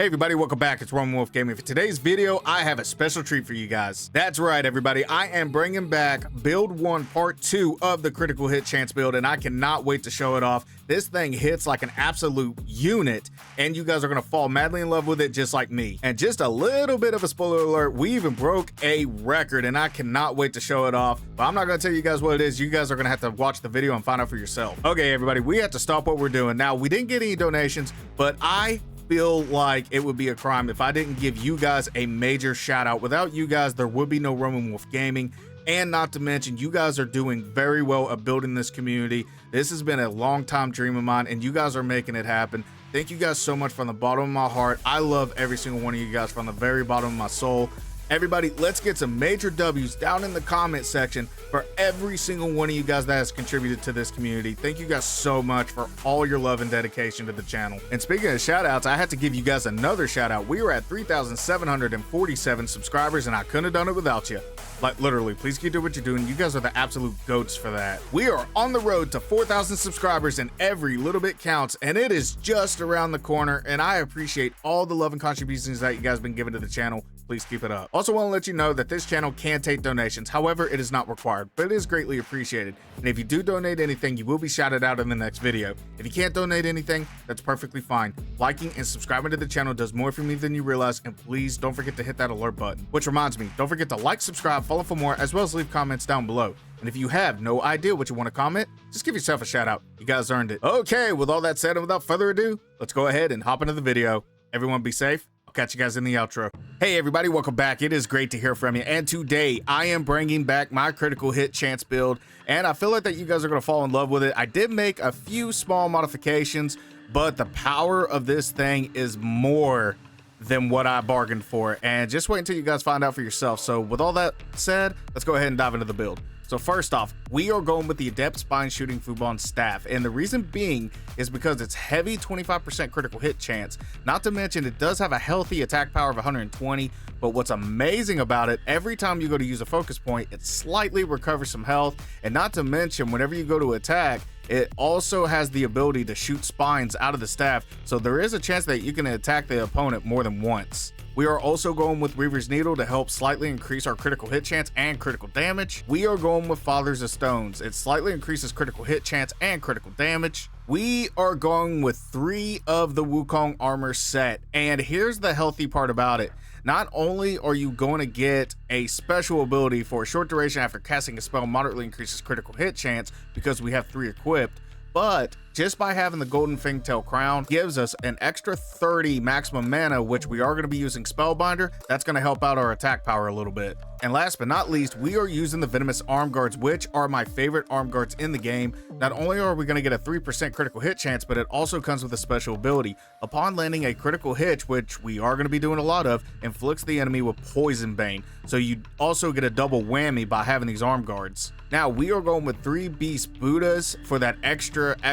Hey everybody, welcome back. It's Roman Wolf Gaming. For today's video, I have a special treat for you guys. That's right, everybody. I am bringing back Build 1 Part 2 of the Critical Hit Chance build, and I cannot wait to show it off. This thing hits like an absolute unit, and you guys are going to fall madly in love with it just like me. And just a little bit of a spoiler alert, we even broke a record, and I cannot wait to show it off. But I'm not going to tell you guys what it is. You guys are going to have to watch the video and find out for yourself. Okay, everybody, we have to stop what we're doing. Now, we didn't get any donations, but I feel like it would be a crime if I didn't give you guys a major shout out. Without you guys, there would be no Roman Wolf Gaming. And not to mention, you guys are doing very well at building this community. This has been a long time dream of mine, and you guys are making it happen. Thank you guys so much from the bottom of my heart. I love every single one of you guys from the very bottom of my soul. Everybody, let's get some major W's down in the comment section for every single one of you guys that has contributed to this community. Thank you guys so much for all your love and dedication to the channel. And speaking of shout outs, I had to give you guys another shout out. We were at 3,747 subscribers, and I couldn't have done it without you. Like, literally, please keep doing what you're doing. You guys are the absolute goats for that. We are on the road to 4,000 subscribers, and every little bit counts, and it is just around the corner. And I appreciate all the love and contributions that you guys have been giving to the channel. Please keep it up. Also want to let you know that this channel can take donations. However, it is not required, but it is greatly appreciated. And if you do donate anything, you will be shouted out in the next video. If you can't donate anything, that's perfectly fine. Liking and subscribing to the channel does more for me than you realize, and please don't forget to hit that alert button. Which reminds me, don't forget to like, subscribe, follow for more, as well as leave comments down below. And if you have no idea what you want to comment, just give yourself a shout out. You guys earned it. Okay, with all that said, and without further ado, let's go ahead and hop into the video. Everyone be safe. Catch you guys in the outro. Hey everybody, welcome back. It is great to hear from you, and today I am bringing back my critical hit chance build, and I feel like that you guys are going to fall in love with it. I did make a few small modifications, but the power of this thing is more than what I bargained for, and just wait until you guys find out for yourself. So with all that said, let's go ahead and dive into the build. So first off, we are going with the Adept Spine Shooting Fubon Staff, and the reason being is because it's heavy 25% critical hit chance. Not to mention, it does have a healthy attack power of 120, but what's amazing about it, every time you go to use a focus point, it slightly recovers some health, and not to mention, whenever you go to attack, it also has the ability to shoot spines out of the staff, so there is a chance that you can attack the opponent more than once. We are also going with Reaver's Needle to help slightly increase our critical hit chance and critical damage. We are going with Fathers of Stones. It slightly increases critical hit chance and critical damage. We are going with 3 of the Wukong armor set, and here's the healthy part about it. Not only are you going to get a special ability for a short duration after casting a spell moderately increases critical hit chance because we have 3 equipped, but just by having the Golden Fangtail Crown gives us an extra 30 maximum mana, which we are going to be using Spellbinder. That's going to help out our attack power a little bit. And last but not least, we are using the Venomous Arm Guards, which are my favorite arm guards in the game. Not only are we going to get a 3% critical hit chance, but it also comes with a special ability. Upon landing a critical hit, which we are going to be doing a lot of, inflicts the enemy with Poison Bane. So you also get a double whammy by having these arm guards. Now we are going with 3 Beast Buddhas for that extra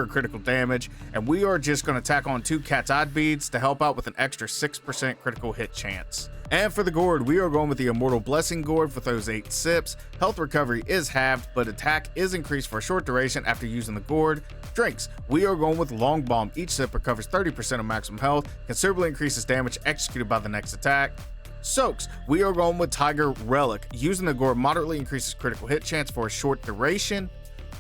critical damage, and we are just going to tack on 2 Cat's Eye Beads to help out with an extra 6% critical hit chance. And for the gourd, we are going with the Immortal Blessing Gourd for those 8 sips. Health recovery is halved, but attack is increased for a short duration after using the gourd. Drinks, we are going with Long Bomb. Each sip recovers 30% of maximum health, considerably increases damage executed by the next attack. Soaks, we are going with Tiger Relic. Using the gourd moderately increases critical hit chance for a short duration.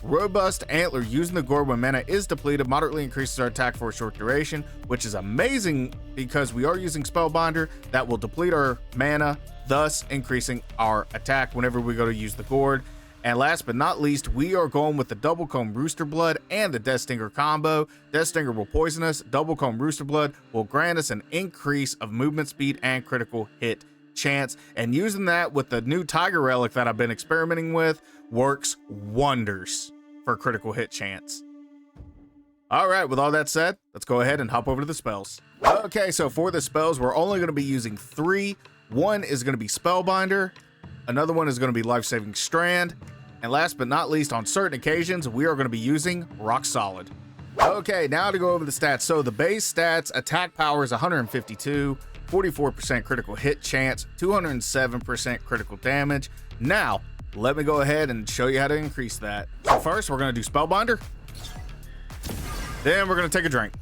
Robust Antler, using the gourd when mana is depleted, moderately increases our attack for a short duration, which is amazing because we are using Spellbinder that will deplete our mana, thus increasing our attack whenever we go to use the gourd. And last but not least, we are going with the Double Comb Rooster Blood and the Death Stinger combo. Death Stinger will poison us, Double Comb Rooster Blood will grant us an increase of movement speed and critical hit chance, and using that with the new Tiger Relic that I've been experimenting with works wonders for critical hit chance. All right, with all that said, let's go ahead and hop over to the spells. Okay, so for the spells, we're only going to be using 3. One is going to be Spellbinder, another one is going to be Life Saving Strand, and last but not least, on certain occasions, we are going to be using Rock Solid. Okay, now to go over the stats. So the base stats, attack power is 152, 44% critical hit chance, 207% critical damage. Now, let me go ahead and show you how to increase that. So first, we're going to do Spellbinder. Then we're going to take a drink.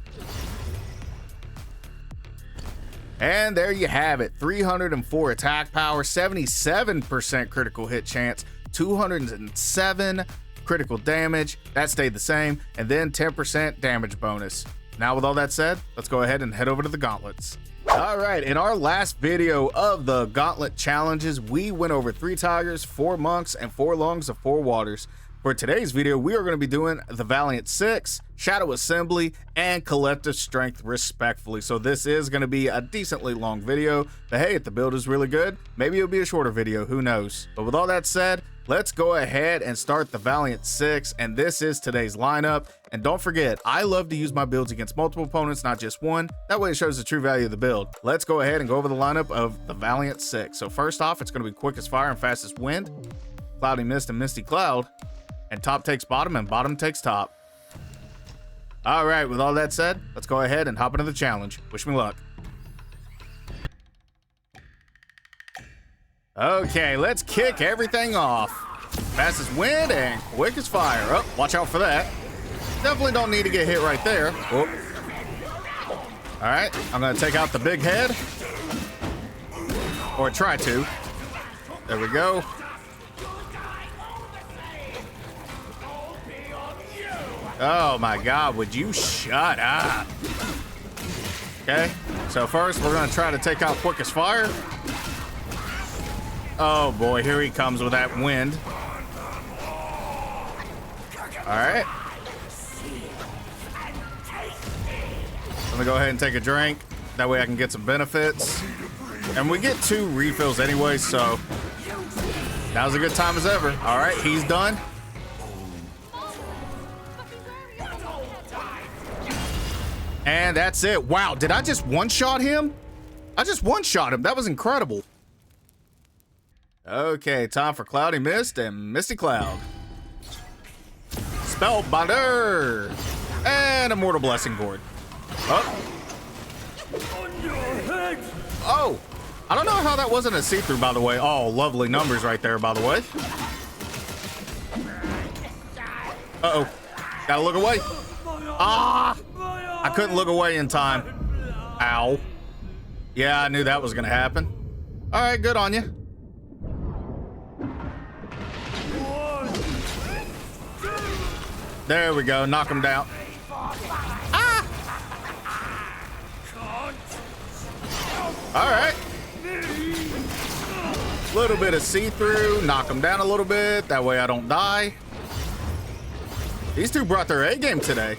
And there you have it, 304 attack power, 77% critical hit chance, 207 critical damage, that stayed the same, and then 10% damage bonus. Now with all that said, let's go ahead and head over to the gauntlets. All right, in our last video of the gauntlet challenges, we went over 3 tigers, 4 monks, and 4 lungs of 4 waters. For today's video, we are going to be doing the Valiant Six, Shadow Assembly, and Collective Strength respectively. So this is going to be a decently long video, but hey, if the build is really good, maybe it'll be a shorter video, who knows. But with all that said, let's go ahead and start the Valiant Six, and this is today's lineup. And don't forget, I love to use my builds against multiple opponents, not just one. That way it shows the true value of the build. Let's go ahead and go over the lineup of the Valiant Six. So first off, it's going to be Quickest Fire and Fastest Wind, Cloudy Mist and Misty Cloud, and top takes bottom and bottom takes top. All right, with all that said, let's go ahead and hop into the challenge. Wish me luck. Okay, let's kick everything off. Fastest wind and quickest fire. Oh, watch out for that. Definitely don't need to get hit right there. Oh. All right, I'm gonna take out the big head. Or try to. There we go. Oh my God, would you shut up? Okay, so first we're gonna try to take out quickest fire. Oh boy, here he comes with that wind. All right. Let me go ahead and take a drink. That way I can get some benefits. And we get 2 refills anyway, so now's a good time as ever. All right, he's done. And that's it. Wow, did I just one-shot him? I just one-shot him. That was incredible. Okay, time for Cloudy Mist and Misty Cloud. Spellbinder. And Immortal Blessing Board. Oh. Oh. I don't know how that wasn't a see-through, by the way. Oh, lovely numbers right there, by the way. Uh-oh. Gotta look away. Ah! I couldn't look away in time. Ow. Yeah, I knew that was gonna happen. All right, good on you. There we go, knock him down. Ah! All right. Little bit of see-through, knock him down a little bit. That way I don't die. These 2 brought their A game today.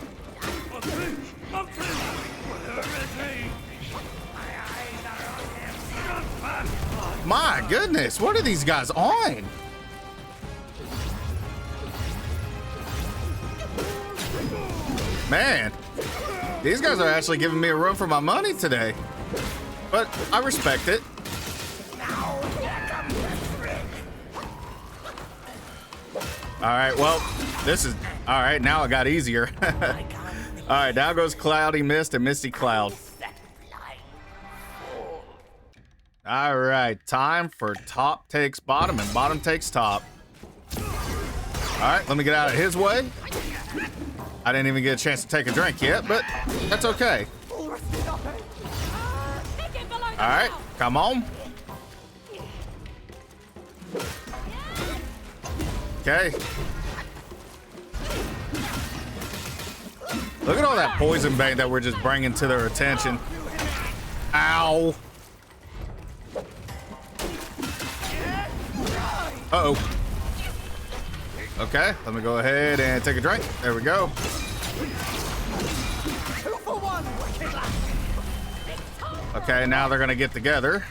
My goodness, what are these guys on? Man, these guys are actually giving me a run for my money today. But I respect it. All right, well, this is, all right, now it got easier. All right, now goes Cloudy Mist and Misty Cloud. All right, time for top takes bottom and bottom takes top. All right, let me get out of his way. I didn't even get a chance to take a drink yet, but that's okay. All right, come on. Okay. Look at all that poison bait that we're just bringing to their attention. Ow. Uh-oh. Okay, let me go ahead and take a drink. There we go. Okay, now they're gonna get together.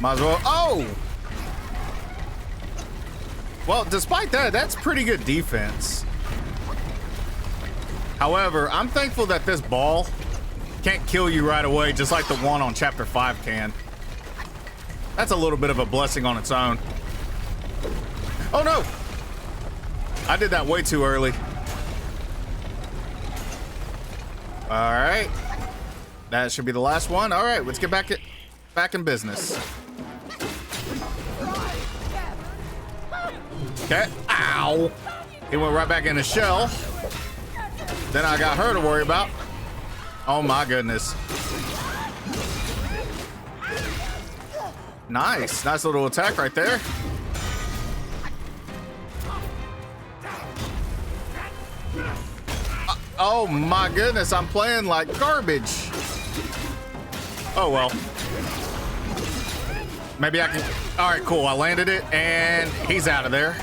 Might as well. Oh! Well, despite that, that's pretty good defense. However, I'm thankful that this ball can't kill you right away, just like the one on Chapter 5 can. That's a little bit of a blessing on its own. Oh no! I did that way too early. All right. That should be the last one. All right, let's get back in business. Okay. Ow! He went right back in his shell. Then I got her to worry about. Oh my goodness. Nice. Nice little attack right there. Oh my goodness, I'm playing like garbage. Oh well. Maybe I can. All right, cool. I landed it and he's out of there.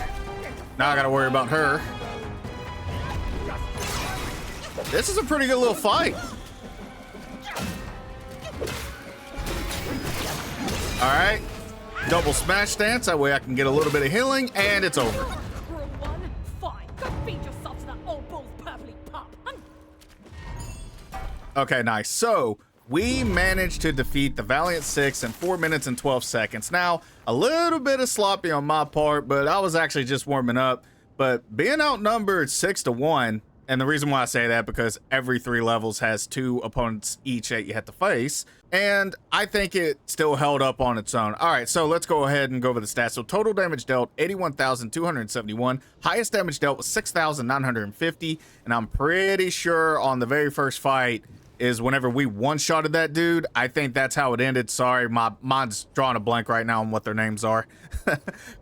Now I gotta worry about her. This is a pretty good little fight. All right, double smash dance. That way I can get a little bit of healing and it's over. Okay, nice. So we managed to defeat the Valiant Six in 4 minutes and 12 seconds. Now, a little bit of sloppy on my part, but I was actually just warming up. But being outnumbered 6-1, and the reason why I say that because every 3 levels has 2 opponents each that you have to face, and I think it still held up on its own. All right, so let's go ahead and go over the stats. So total damage dealt 81,271. Highest damage dealt was 6,950, and I'm pretty sure on the very first fight is whenever we one-shotted that dude. I think that's how it ended. Sorry, my mind's drawing a blank right now on what their names are.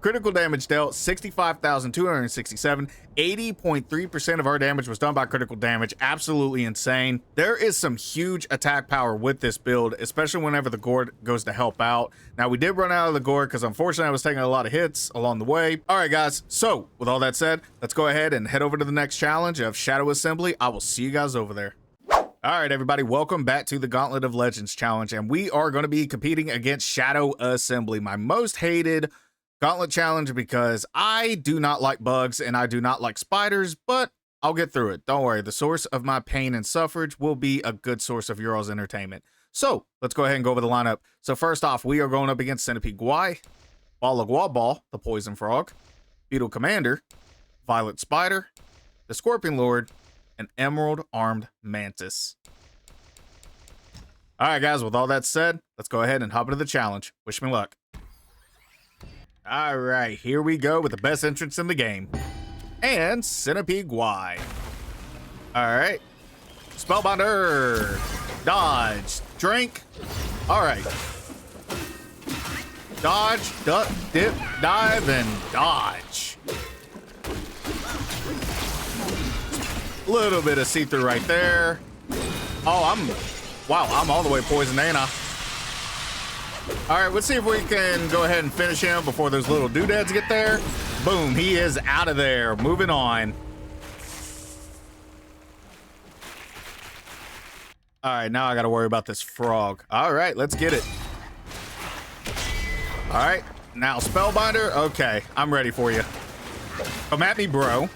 Critical damage dealt 65,267. 80.3% of our damage was done by critical damage. Absolutely insane. There is some huge attack power with this build, especially whenever the gourd goes to help out. Now, we did run out of the gourd because unfortunately I was taking a lot of hits along the way. All right, guys. So with all that said, let's go ahead and head over to the next challenge of Shadow Assembly. I will see you guys over there. All right, everybody, welcome back to the Gauntlet of Legends challenge, and we are going to be competing against Shadow Assembly, my most hated gauntlet challenge because I do not like bugs and I do not like spiders, but I'll get through it. Don't worry, the source of my pain and suffrage will be a good source of your all's entertainment. So let's go ahead and go over the lineup. So first off, we are going up against Centipede Guai, Baw-Li-Guhh-Baw, the poison frog, Beetle Commander, Violet Spider, the Scorpion Lord, an emerald-armed Mantis. All right, guys, with all that said, let's go ahead and hop into the challenge. Wish me luck. All right, here we go with the best entrance in the game. And Centipede Guai. All right. Spellbinder. Dodge. Drink. All right. Dodge, duck, dip, dive, and dodge. Little bit of see-through right there. Oh, I'm all the way poisoned, ain't I? All right, let's see if we can go ahead and finish him before those little doodads get there. Boom, he is out of there. Moving on. All right, now I got to worry about this frog. All right, let's get it. All right, now Spellbinder. Okay, I'm ready for you. Come at me, bro.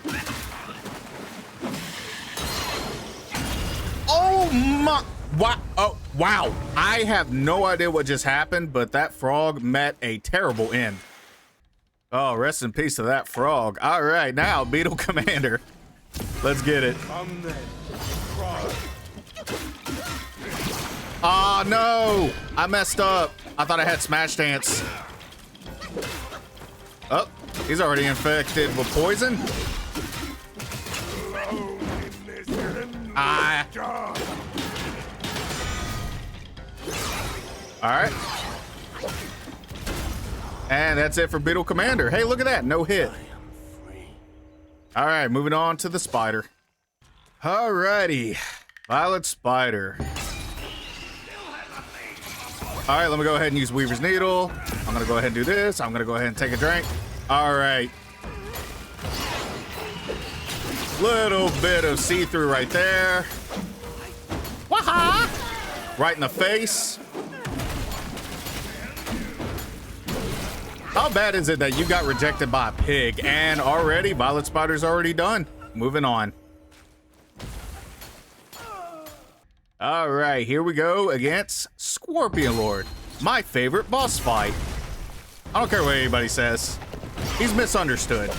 Oh my, wow. Oh, wow. I have no idea what just happened, but that frog met a terrible end. Oh, rest in peace to that frog. All right, now Beetle Commander. Let's get it. Oh, no. I messed up. I thought I had Smash Dance. Oh, he's already infected with poison. All right. And that's it for Beetle Commander. Hey, look at that. No hit. All right, moving on to the spider. All righty. Violet Spider. All right, let me go ahead and use Weaver's Needle. I'm going to go ahead and do this. I'm going to go ahead and take a drink. All right. Little bit of see-through right there. Waha! Right in the face. How bad is it that you got rejected by a pig and already Violet Spider's already done? Moving on. All right, here we go against Scorpion Lord. My favorite boss fight. I don't care what anybody says. He's misunderstood.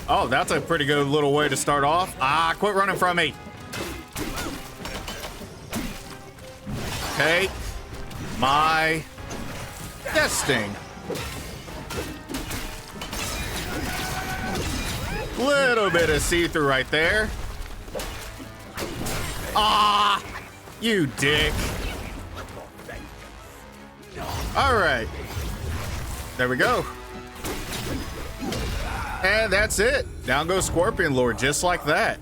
Oh, that's a pretty good little way to start off. Ah, quit running from me. Take my Death Sting. Little bit of see-through right there. Ah, you dick. All right. There we go. And that's it. Down goes Scorpion Lord, just like that.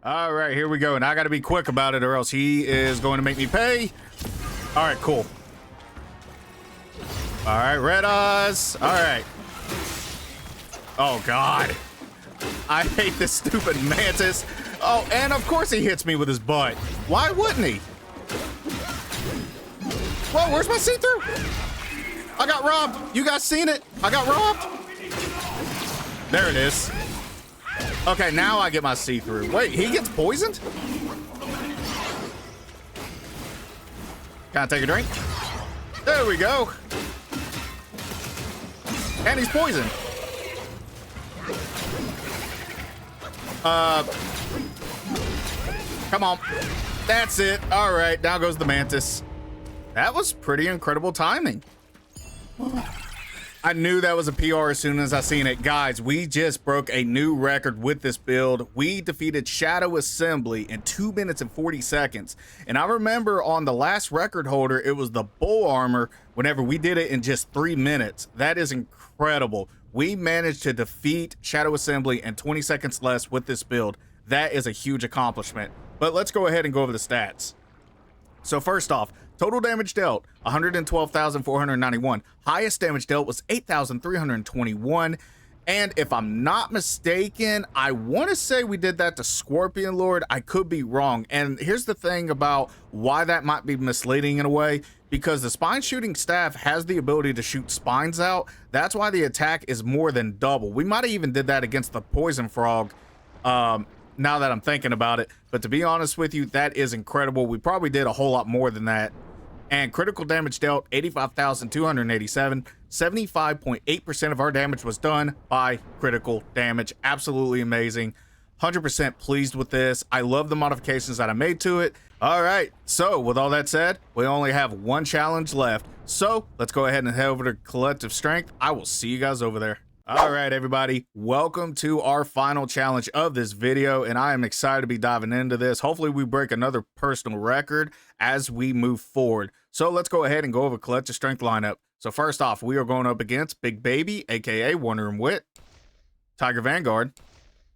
All right, here we go. And I got to be quick about it or else he is going to make me pay. All right, cool. All right, red eyes. All right. Oh, God. I hate this stupid Mantis. Oh, and of course he hits me with his butt. Why wouldn't he? Whoa, where's my see-through? I got robbed. You guys seen it? I got robbed. There it is. Okay, now I get my see-through. Wait, he gets poisoned? Can I take a drink? There we go. And he's poisoned. Come on. That's it. All right, down goes the Mantis. That was pretty incredible timing. I knew that was a PR as soon as I seen it. Guys, we just broke a new record with this build. We defeated Shadow Assembly in 2 minutes and 40 seconds. And I remember on the last record holder, it was the Bull Armor whenever we did it in just 3 minutes. That is incredible. We managed to defeat Shadow Assembly in 20 seconds less with this build. That is a huge accomplishment. But let's go ahead and go over the stats. So first off, total damage dealt, 112,491. Highest damage dealt was 8,321. And if I'm not mistaken, I want to say we did that to Scorpion Lord. I could be wrong. And here's the thing about why that might be misleading in a way, because the spine shooting staff has the ability to shoot spines out. That's why the attack is more than double. We might have even did that against the poison frog. Now that I'm thinking about it, but to be honest with you, that is incredible. We probably did a whole lot more than that. And critical damage dealt, 85,287. 75.8% of our damage was done by critical damage. Absolutely amazing. 100% pleased with this. I love the modifications that I made to it. All right, so with all that said, we only have one challenge left. So let's go ahead and head over to Collective Strength. I will see you guys over there. All right, everybody, welcome to our final challenge of this video, and I am excited to be diving into this. Hopefully we break another personal record as we move forward. So let's go ahead and go over Collective Strength lineup. So first off, we are going up against Big Baby, aka Wonder and Wit, Tiger Vanguard,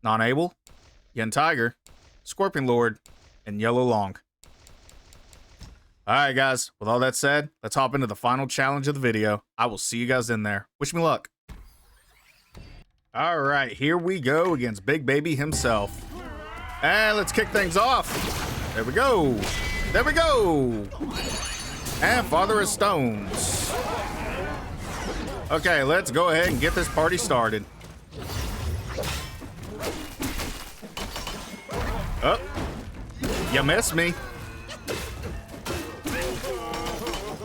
Non-Able, Yen Tiger, Scorpion Lord, and Yellow Loong. All right, guys, with all that said, let's hop into the final challenge of the video. I will see you guys in there. Wish me luck. All right, here we go against Big Baby himself. And let's kick things off. There we go. There we go. And Father of Stones. Okay, let's go ahead and get this party started. Oh, you missed me.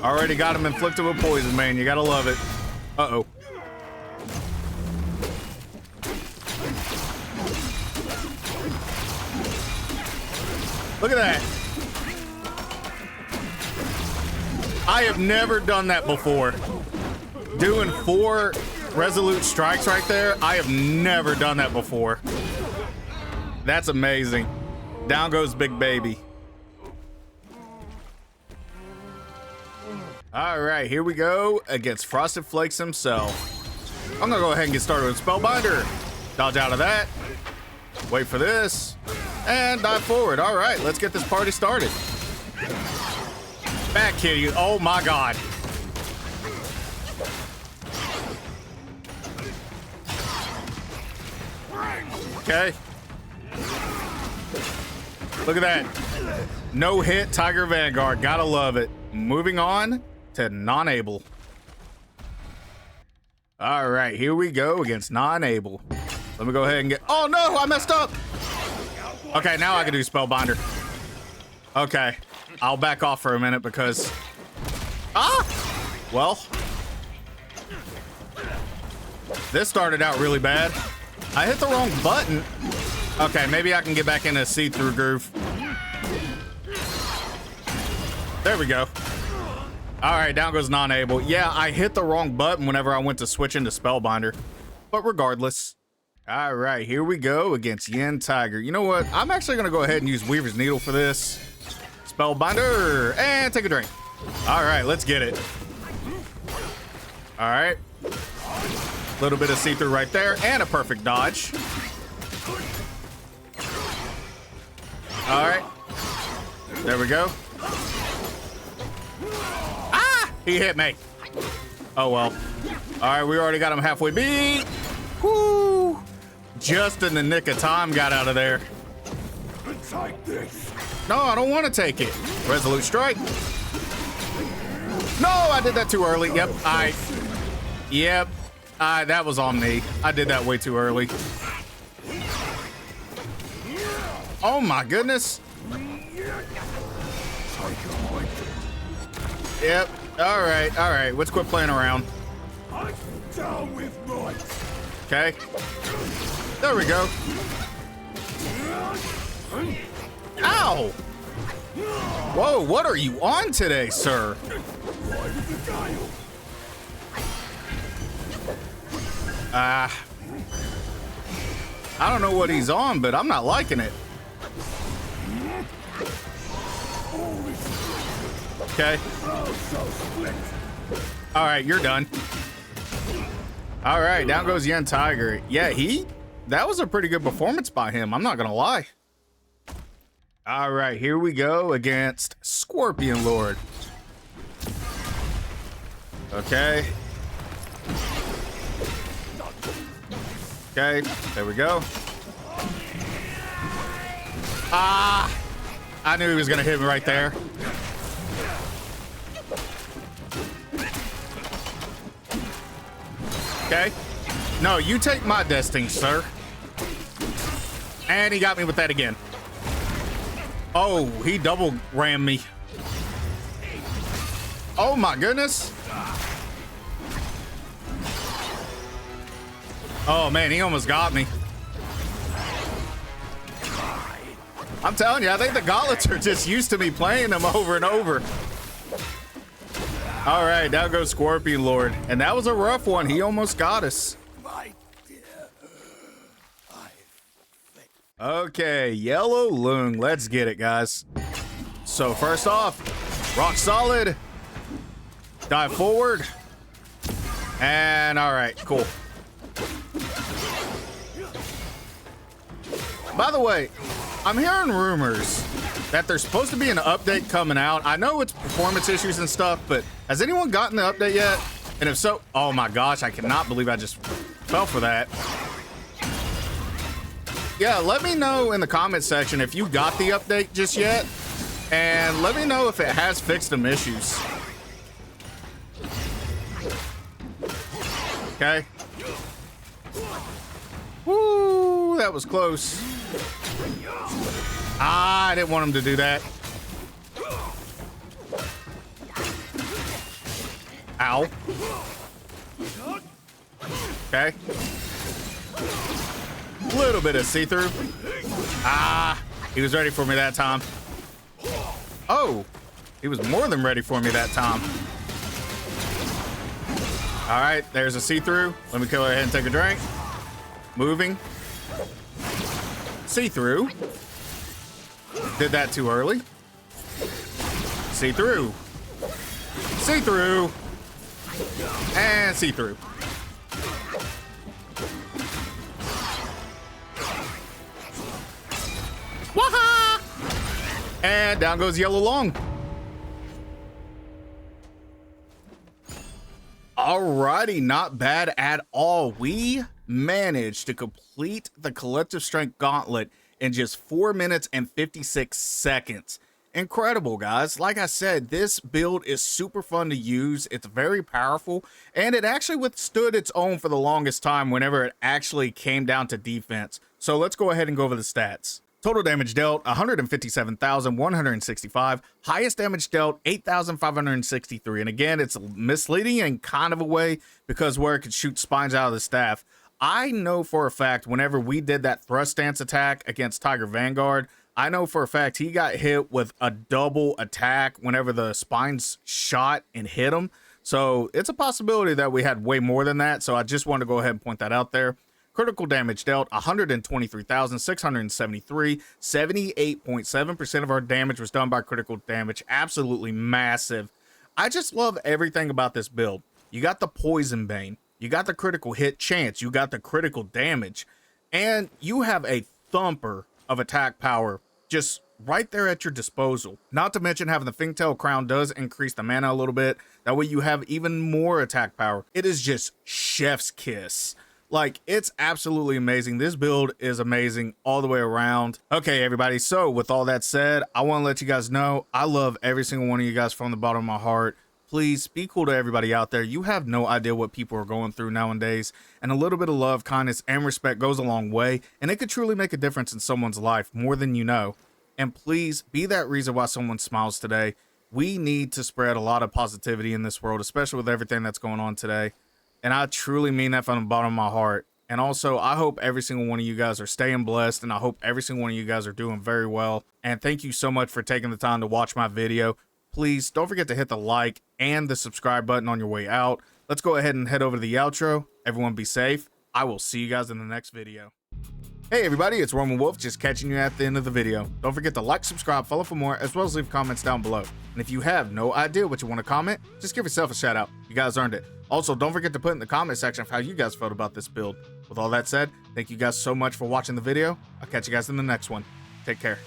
Already got him inflicted with poison, man. You gotta love it. Uh-oh. Look at that. I have never done that before. Doing 4 resolute strikes right there. I have never done that before. That's amazing. Down goes Big Baby. All right, here we go against Frosted Flakes himself. I'm gonna go ahead and get started with Spellbinder. Dodge out of that. Wait for this. And dive forward. All right, let's get this party started. Back kitty. Oh my God. Okay. Look at that. No hit Tiger Vanguard. Gotta love it. Moving on to Non-Able. All right, here we go against Non-Able. Let me go ahead and get... Oh no, I messed up. Okay, now I can do Spellbinder. Okay, I'll back off for a minute because... Ah! Well... This started out really bad. I hit the wrong button. Okay, maybe I can get back in a see-through groove. There we go. All right, down goes non-able. Yeah, I hit the wrong button whenever I went to switch into Spellbinder. But regardless. All right, here we go against Yin Tiger. You know what? I'm actually going to go ahead and use Weaver's Needle for this. Spellbinder, and take a drink. All right, let's get it. All right. A little bit of see-through right there, and a perfect dodge. All right. There we go. Ah! He hit me. Oh, well. All right, we already got him halfway beat. Woo! Just in the nick of time, got out of there. No, I don't want to take it. Resolute strike. No, I did that too early. Yep, that was on me. I did that way too early. Oh my goodness. Yep. All right. Let's quit playing around. Okay. There we go. Ow! Whoa, what are you on today, sir? I don't know what he's on, but I'm not liking it. Okay. All right, you're done. All right, down goes Yin Tiger. Yeah, that was a pretty good performance by him. I'm not gonna lie. All right, here we go against Scorpion Lord. Okay. Okay, there we go. Ah! I knew he was gonna hit me right there. Okay. No, you take my destiny, sir. And he got me with that again. Oh, he double rammed me. Oh my goodness. Oh man, he almost got me. I'm telling you, I think the gauntlets are just used to me playing them over and over. All right, now goes Scorpion Lord. And that was a rough one. He almost got us. Okay, yellow Loong. Let's get it, guys. So first off, rock solid. Dive forward. And all right, cool. By the way, I'm hearing rumors that there's supposed to be an update coming out. I know it's performance issues and stuff, but has anyone gotten the update yet? And if so, oh my gosh, I cannot believe I just fell for that. Yeah, let me know in the comment section if you got the update just yet, and let me know if it has fixed some issues. Okay. Woo, that was close. Ah, I didn't want him to do that. Ow. Okay. Little bit of see-through. Ah, he was ready for me that time. Oh, he was more than ready for me that time. All right, there's a see-through. Let me go ahead and take a drink. Moving. See-through. Did that too early. See-through. See-through. And see-through. Waha! And down goes yellow Loong. Alrighty, not bad at all. We managed to complete the collective strength gauntlet in just 4 minutes and 56 seconds. Incredible, guys. Like I said, this build is super fun to use. It's very powerful, and it actually withstood its own for the longest time whenever it actually came down to defense. So let's go ahead and go over the stats. Total damage dealt, 157,165. Highest damage dealt, 8,563. And again, it's misleading in kind of a way because where it could shoot spines out of the staff. I know for a fact whenever we did that thrust stance attack against Tiger Vanguard, I know for a fact he got hit with a double attack whenever the spines shot and hit him. So it's a possibility that we had way more than that. So I just want to go ahead and point that out there. Critical damage dealt 123,673. 78.7% of our damage was done by critical damage. Absolutely massive. I just love everything about this build. You got the poison bane, you got the critical hit chance, you got the critical damage, and you have a thumper of attack power just right there at your disposal. Not to mention having the Fingtail crown does increase the mana a little bit. That way you have even more attack power. It is just chef's kiss. Like, it's absolutely amazing. This build is amazing all the way around. Okay, everybody. So with all that said, I want to let you guys know I love every single one of you guys from the bottom of my heart. Please be cool to everybody out there. You have no idea what people are going through nowadays, and a little bit of love, kindness, and respect goes a long way, and it could truly make a difference in someone's life more than you know. And please be that reason why someone smiles today. We need to spread a lot of positivity in this world, especially with everything that's going on today. And I truly mean that from the bottom of my heart. And also, I hope every single one of you guys are staying blessed, and I hope every single one of you guys are doing very well. And thank you so much for taking the time to watch my video. Please don't forget to hit the like and the subscribe button on your way out. Let's go ahead and head over to the outro. Everyone be safe. I will see you guys in the next video. Hey everybody, it's Roman Wolf, just catching you at the end of the video. Don't forget to like, subscribe, follow for more, as well as leave comments down below. And if you have no idea what you want to comment, just give yourself a shout out. You guys earned it. Also, don't forget to put in the comment section of how you guys felt about this build. With all that said, thank you guys so much for watching the video. I'll catch you guys in the next one. Take care.